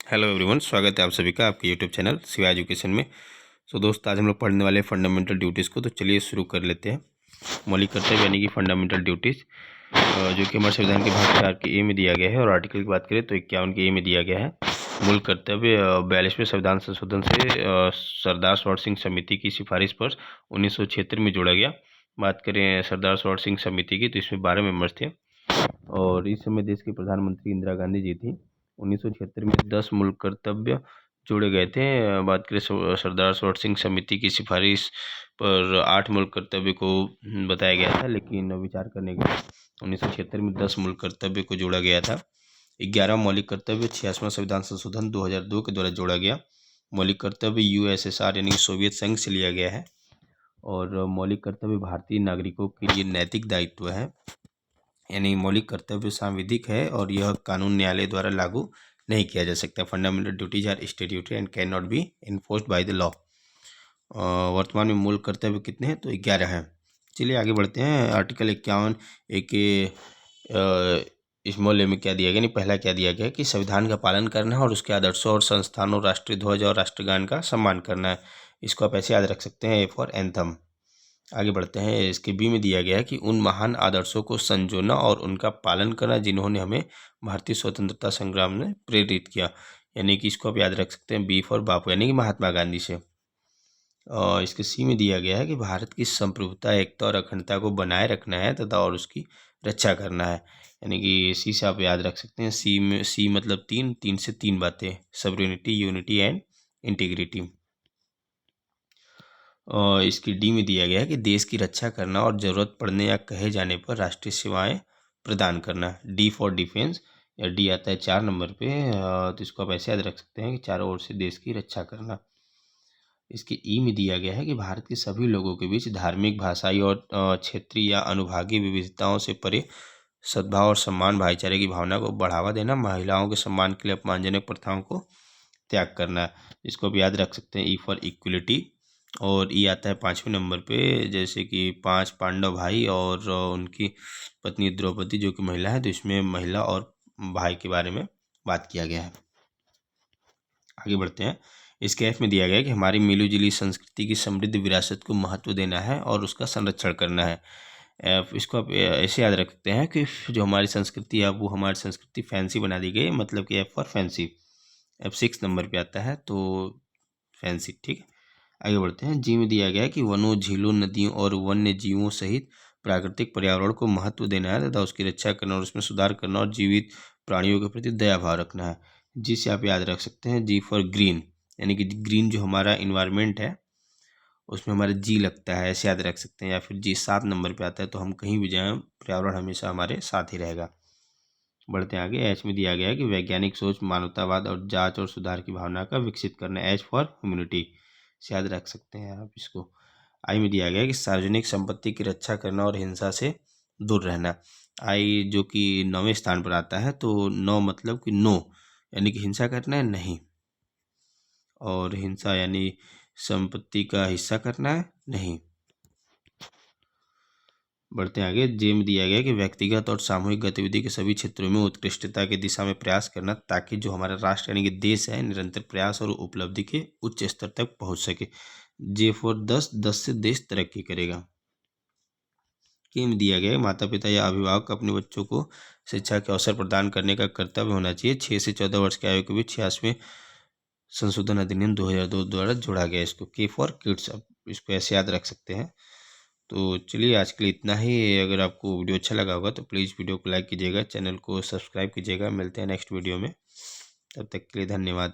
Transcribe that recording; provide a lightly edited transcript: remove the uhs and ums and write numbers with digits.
Hello everyone, स्वागत है आप सभी का आपके यूट्यूब चैनल शिवा एजुकेशन में। दोस्त, आज हम लोग पढ़ने वाले फंडामेंटल ड्यूटीज़ को। तो चलिए शुरू कर लेते हैं। मौलिक कर्तव्य यानी कि फंडामेंटल ड्यूटीज़, जो कि हमारे संविधान के भाग 4 के ए में दिया गया है। और आर्टिकल की बात करें तो 51 के ए में दिया गया है। मूल कर्तव्य 42वें संविधान संशोधन से सरदार सरोवर सिंह समिति की सिफारिश पर 1976 में जोड़ा गया। बात करें सरदार सरोवर सिंह समिति की, तो इसमें 12 मेंबर्स थे और इस समय देश की प्रधानमंत्री इंदिरा गांधी जी थी। 1976 में 10 मूल कर्तव्य जोड़े गए थे। बात करें सरदार सरोवर सिंह समिति की सिफारिश पर 8 मूल कर्तव्य को बताया गया था, लेकिन विचार करने के बाद 1976 में 10 मूल कर्तव्य को जोड़ा गया था। 11 मौलिक कर्तव्य 86वां संविधान संशोधन 2002 के द्वारा जोड़ा गया। मौलिक कर्तव्य यूएसएसआर यानी सोवियत संघ से लिया गया है। और मौलिक कर्तव्य भारतीय नागरिकों के लिए नैतिक दायित्व है, यानी मौलिक कर्तव्य सांविधिक है और यह कानून न्यायालय द्वारा लागू नहीं किया जा सकता। Fundamental duties are statutory and can not be enforced by the law. वर्तमान में मूल कर्तव्य कितने हैं? तो 11 हैं। चलिए आगे बढ़ते हैं। आर्टिकल 51 एक स्मॉल ए में क्या दिया गया, नहीं पहला क्या दिया गया कि संविधान का पालन करना है और उसके आदर्शों और संस्थानों, राष्ट्रीय ध्वज और राष्ट्रगान का सम्मान करना है। इसको आप ऐसे याद रख सकते हैं, ए फॉर एंथम। आगे बढ़ते हैं। इसके बी में दिया गया है कि उन महान आदर्शों को संजोना और उनका पालन करना जिन्होंने हमें भारतीय स्वतंत्रता संग्राम में प्रेरित किया, यानी कि इसको आप याद रख सकते हैं, बी फॉर बापू यानी कि महात्मा गांधी से। और इसके सी में दिया गया है कि भारत की संप्रभुता, एकता और अखंडता को बनाए रखना है तथा और उसकी रक्षा करना है, यानी कि सी से आप याद रख सकते हैं। सी में सी मतलब तीन से तीन बातें, सॉवरेनिटी, यूनिटी एंड इंटीग्रिटी। और इसकी डी में दिया गया है कि देश की रक्षा करना और ज़रूरत पड़ने या कहे जाने पर राष्ट्रीय सेवाएं प्रदान करना, डी फॉर डिफेंस। या डी आता है 4 नंबर पे। तो इसको आप ऐसे याद रख सकते हैं कि चारों ओर से देश की रक्षा करना। इसके ई में दिया गया है कि भारत के सभी लोगों के बीच धार्मिक, भाषाई और क्षेत्रीय या अनुभागीय विविधताओं से परे सद्भाव और सम्मान, भाईचारे की भावना को बढ़ावा देना, महिलाओं के सम्मान के लिए अपमानजनक प्रथाओं को त्याग करना। इसको आप याद रख सकते हैं, ई फॉर इक्वलिटी। और ये आता है 5वें नंबर पे, जैसे कि 5 पांडव भाई और उनकी पत्नी द्रौपदी जो कि महिला है, तो इसमें महिला और भाई के बारे में बात किया गया है। आगे बढ़ते हैं। इसके एफ में दिया गया है कि हमारी मिलीजुली संस्कृति की समृद्ध विरासत को महत्व देना है और उसका संरक्षण करना है। एफ इसको आप ऐसे याद रख सकते हैं कि जो हमारी संस्कृति है वो हमारी संस्कृति फैंसी बना दी गई, मतलब कि F for fancy. F 6 number पे आता है, तो फैंसी, ठीक है। आगे बढ़ते हैं। जी में दिया गया है कि वनों, झीलों, नदियों और वन्य जीवों सहित प्राकृतिक पर्यावरण को महत्व देना है तथा उसकी रक्षा करना और उसमें सुधार करना और जीवित प्राणियों के प्रति दया भाव रखना है। जिसे आप याद रख सकते हैं, जी फॉर ग्रीन, यानी कि ग्रीन जो हमारा इन्वायरमेंट है उसमें हमारा जी लगता है, ऐसे याद रख सकते हैं। या फिर जी 7 नंबर पे आता है, तो हम कहीं भी जाएं पर्यावरण हमेशा हमारे साथ ही रहेगा। बढ़ते हैं आगे। एच में दिया गया है कि वैज्ञानिक सोच, मानवतावाद और जांच और सुधार की भावना का विकसित करना, एच फॉर ह्यूमैनिटी से याद रख सकते हैं आप इसको। आई में दिया गया है कि सार्वजनिक संपत्ति की रक्षा करना और हिंसा से दूर रहना। आई जो कि 9वें स्थान पर आता है, तो 9 मतलब कि नो, यानी कि हिंसा करना है नहीं, और हिंसा यानी संपत्ति का हिस्सा करना है नहीं। बढ़ते हैं आगे। जे में दिया गया है कि व्यक्तिगत और सामूहिक गतिविधि के सभी क्षेत्रों में उत्कृष्टता की दिशा में प्रयास करना, ताकि जो हमारा राष्ट्र यानी कि देश है निरंतर प्रयास और उपलब्धि के उच्च स्तर तक पहुंच सके। जे फॉर 10 से देश तरक्की करेगा। के में दिया गया है माता पिता या अभिभावक अपने बच्चों को शिक्षा के अवसर प्रदान करने का कर्तव्य होना चाहिए। 6 से 14 वर्ष की आयु के बीच 86वें संशोधन अधिनियम 2002 द्वारा जोड़ा गया। इसको के फॉर किड्स, अब इसको ऐसे याद रख सकते हैं। तो चलिए आज के लिए इतना ही। अगर आपको वीडियो अच्छा लगा होगा तो प्लीज़ वीडियो को लाइक कीजिएगा, चैनल को सब्सक्राइब कीजिएगा। मिलते हैं नेक्स्ट वीडियो में, तब तक के लिए धन्यवाद।